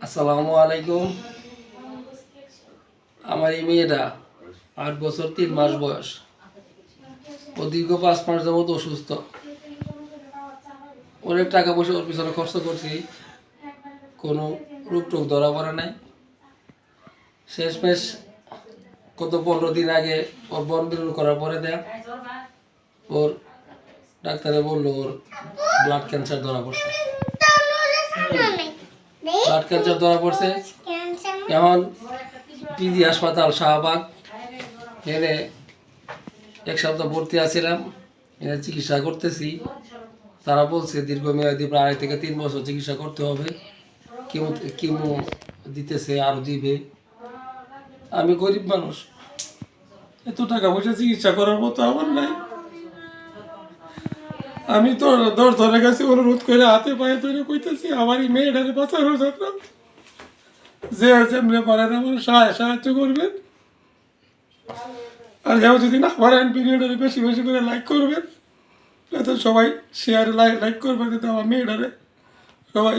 আসসালামু আলাইকুম। আমার এই মেয়েটা 8 বছর 3 মাস বয়স। ও দীর্ঘ 5 মাস যাবত অসুস্থ। অনেক টাকা পয়সা ওর পিছনে খরচ করছি, কোনো রোগ টোগ ধরা পড়ে নাই। শেষমেশ গত 15 দিন আগে ওর বন বিরোধ করার পরে ওর ডাক্তারে বললো ওর ব্লাড ক্যান্সার ধরা পড়ছে। ব্লাড ক্যান্সার ধরা পড়ছে। এখন পিজি হাসপাতাল শাহবাগ এনে 1 সপ্তাহ ভর্তি আছিলাম, এনে চিকিৎসা করতেছি। তারা বলছে দীর্ঘমেয়াদী প্রায় 2 থেকে 3 বছর চিকিৎসা করতে হবে। কিমো দিতেছে, আরও দিবে। আমি গরিব মানুষ, এত টাকা পয়সা চিকিৎসা করার মতো আমার নাই। আমি তো ধরে গেছি, অনুরোধ করে হাতে পায়ে ধরে কইতেছি আমার এই মেয়েটাকে বাঁচানোর জন্য যে যেমনি পারেন আমার সাহায্য করবেন। আর কেউ যদি না পারেন ভিডিওটারে বেশি বেশি করে লাইক করবেন, যাতে সবাই শেয়ারে লাইক করবেন, যাতে আমার মেয়েটারে সবাই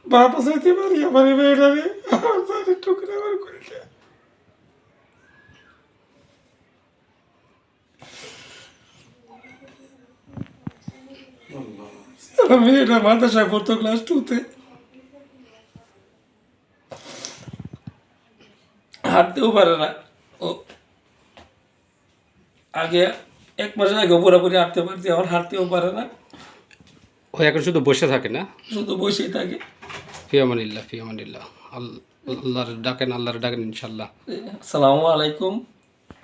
বাবা চাইতে পারি। আমার এই মেয়েটারে আমার টুকরে আমার করেছে। মেয়েটা মাদ্রাসায় পড়তো ক্লাস 2-তে, হাঁটতেও পারে না। ও আগে 1 মাস আগে পুরোপুরি হাঁটতে পারছি, এখন হাঁটতেও পারে না। ও এখন শুধু বসে থাকে না, শুধু বসেই থাকে। ফিয়ামানিল্লাহ ফিয়ামানিল্লাহ। আল্লাহর ডাকেন, আল্লাহর ডাকেন ইনশাল্লাহ। আসসালামু আলাইকুম।